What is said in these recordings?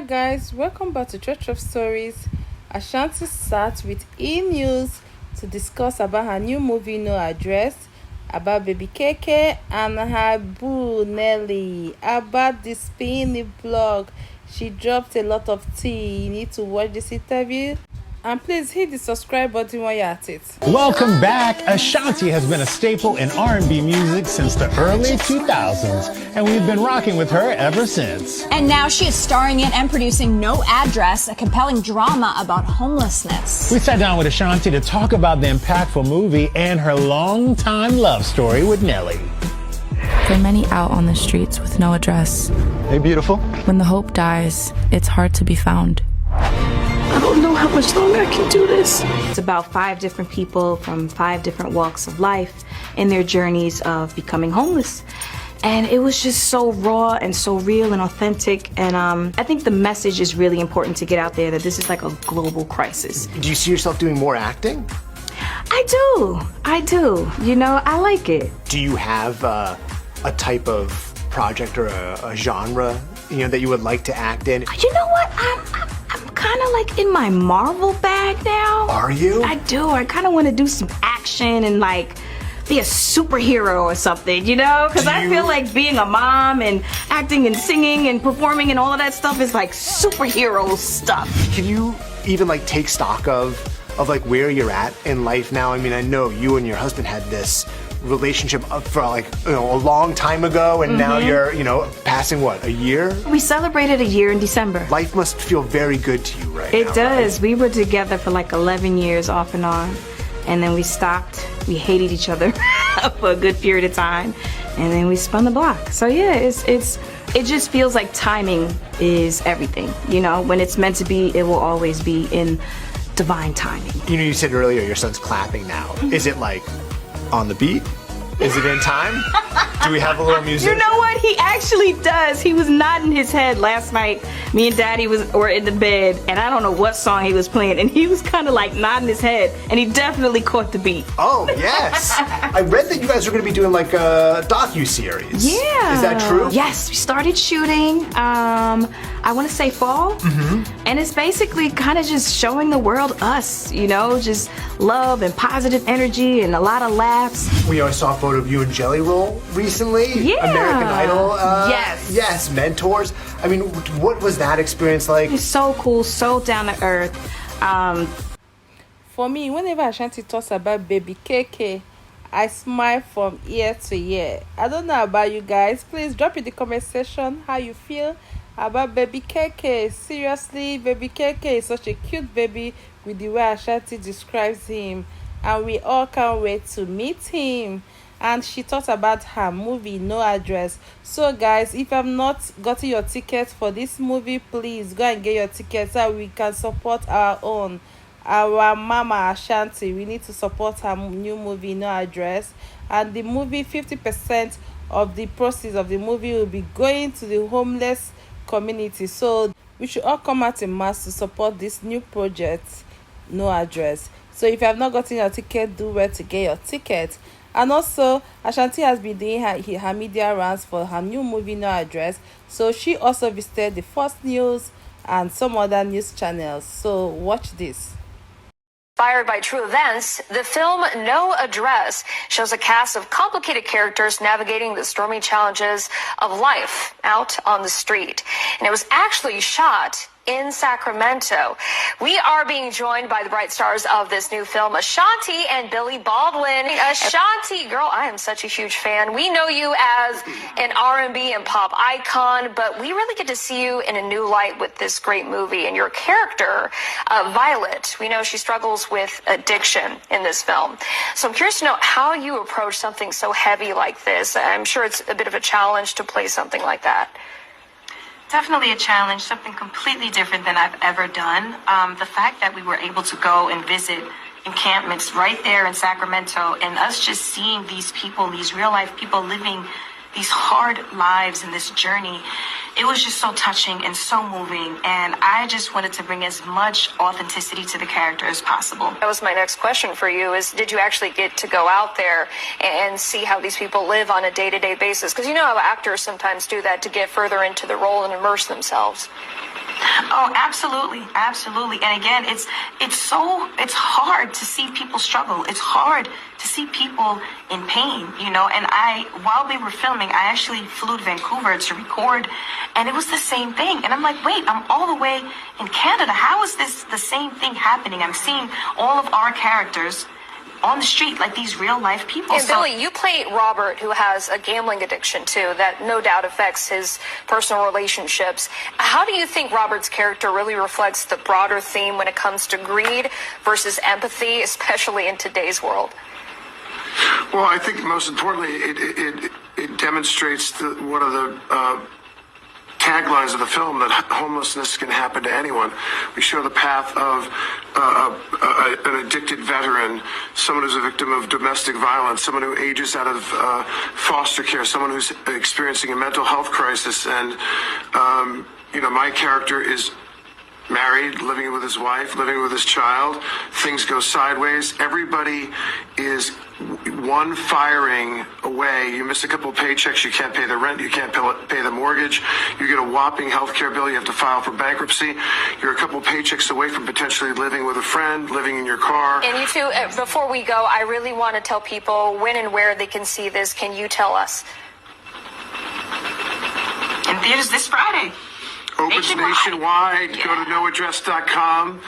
guys, welcome back to Church of Stories. Ashanti sat with E-News to discuss about her new movie No Address, about baby KK and her boo Nelly, about the spinning blog. She dropped a lot of tea. You need to watch this interview. And please hit the subscribe button while you're at it. Welcome back. Ashanti has been a staple in R&B music since the early 2000s, and we've been rocking with her ever since. And now she is starring in and producing No Address, a compelling drama about homelessness. We sat down with Ashanti to talk about the impactful movie and her long-time love story with Nelly. There are many out on the streets with no address. Hey, beautiful. When the hope dies, it's hard to be found. I don't know how much longer I can do this. It's about 5 different people from 5 different walks of life and their journeys of becoming homeless. And it was just so raw and so real and authentic. And I think the message is really important to get out there, that this is like a global crisis. Do you see yourself doing more acting? I do. You know, I like it. Do you have a type of project or a genre, that you would like to act in? You know what? I'm kind of like in my Marvel bag now. Are you? I do. I kind of want to do some action and like be a superhero or something, Because I feel like being a mom and acting and singing and performing and all of that stuff is like superhero stuff. Can you even like take stock of like where you're at in life now? I mean, I know you and your husband had this relationship for like a long time ago, and now you're passing what, a year? We celebrated a year in December. Life must feel very good to you right now. It does. Right? We were together for like 11 years off and on, and then we stopped. We hated each other for a good period of time, and then we spun the block. So yeah, it just feels like timing is everything. When it's meant to be, it will always be in divine timing. You said earlier your son's clapping now. Is it like on the beat? Is it in time? Do we have a little music? You know what? He actually does. He was nodding his head last night. Me and Daddy were in the bed, and I don't know what song he was playing, and he was kind of like nodding his head, and he definitely caught the beat. Oh, yes. I read that you guys are going to be doing like a docu-series. Yeah. Is that true? Yes, we started shooting, I want to say fall, and it's basically kind of just showing the world us, just love and positive energy and a lot of laughs. We always saw a photo of you and Jelly Roll recently. Yeah. American Idol. Yes. Yes, mentors. I mean, what was that experience like? It's so cool, so down to earth. For me, whenever Ashanti talks about baby KK, I smile from ear to ear. I don't know about you guys. Please drop in the comment section how you feel about baby KK. Seriously, baby KK is such a cute baby with the way Ashanti describes him, and we all can't wait to meet him. And she talked about her movie No Address. So guys, if you have not gotten your ticket for this movie, please go and get your ticket so we can support our mama Ashanti. We need to support her new movie No Address, and the movie, 50% of the proceeds of the movie will be going to the homeless community. So we should all come out in mass to support this new project No Address. So if you have not gotten your ticket, do where to get your ticket. And also, Ashanti has been doing her media rounds for her new movie No Address. So she also visited the Fox News and some other news channels. So watch this. Inspired by true events, the film No Address shows a cast of complicated characters navigating the stormy challenges of life out on the street. And it was actually shot in Sacramento. We are being joined by the bright stars of this new film, Ashanti and Billy Baldwin. Ashanti, girl, I am such a huge fan. We know you as an R&B and pop icon, but we really get to see you in a new light with this great movie. And your character, Violet, we know she struggles with addiction in this film. So I'm curious to know how you approach something so heavy like this. I'm sure it's a bit of a challenge to play something like that. Definitely a challenge, something completely different than I've ever done. The fact that we were able to go and visit encampments right there in Sacramento, and us just seeing these people, these real life people living these hard lives and this journey, it was just so touching and so moving. And I just wanted to bring as much authenticity to the character as possible. That was my next question for you, is did you actually get to go out there and see how these people live on a day-to-day basis? Because you know how actors sometimes do that to get further into the role and immerse themselves. Oh, absolutely, absolutely. And again, it's hard to see people struggle. It's hard to see people in pain, you know. And while we were filming, I actually flew to Vancouver to record, and it was the same thing. And I'm like, wait, I'm all the way in Canada. How is this the same thing happening? I'm seeing all of our characters on the street like these real life people. And Billy, you play Robert, who has a gambling addiction too, that no doubt affects his personal relationships. How do you think Robert's character really reflects the broader theme when it comes to greed versus empathy, especially in today's world? Well, I think most importantly, it demonstrates one of the taglines of the film, that homelessness can happen to anyone. We show the path of an addicted veteran, someone who's a victim of domestic violence, someone who ages out of foster care, someone who's experiencing a mental health crisis. And, you know, my character is married, living with his wife, living with his child. Things go sideways. Everybody is one firing away. You miss a couple of paychecks, you can't pay the rent, you can't pay the mortgage, you get a whopping health care bill, you have to file for bankruptcy. You're a couple of paychecks away from potentially living with a friend, living in your car. And you two, before we go, I really want to tell people when and where they can see this. Can you tell us? In theaters this Friday. Opens nationwide. Go to noaddress.com.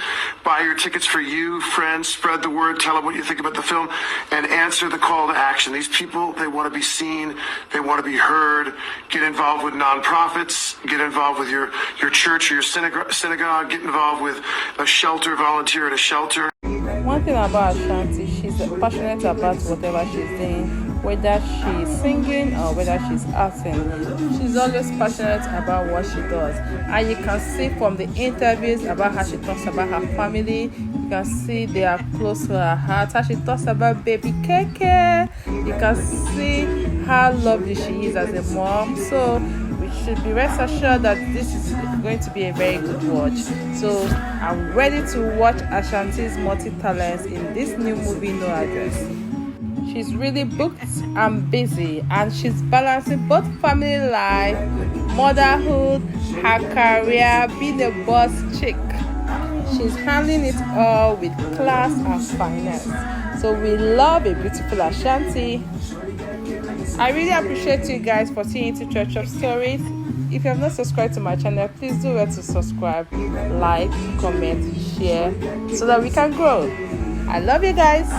Buy your tickets for you, friends. Spread the word. Tell them what you think about the film, and answer the call to action. These people, they want to be seen. They want to be heard. Get involved with nonprofits. Get involved with your church or your synagogue. Get involved with a shelter. Volunteer at a shelter. One thing about Ashanti, she's passionate about whatever she's doing, whether she's singing or whether she's acting. She's always passionate about what she does. And you can see from the interviews about how she talks about her family, you can see they are close to her heart. How she talks about baby Keke, you can see how lovely she is as a mom. So we should be rest assured that this is going to be a very good watch. So I'm ready to watch Ashanti's multi-talents in this new movie, No Address. She's really booked and busy, and she's balancing both family life, motherhood, her career, being a boss chick. She's handling it all with class and finesse. So we love a beautiful Ashanti. I really appreciate you guys for tuning into Church of Stories. If you have not subscribed to my channel, please do well to subscribe, like, comment, share, so that we can grow. I love you guys.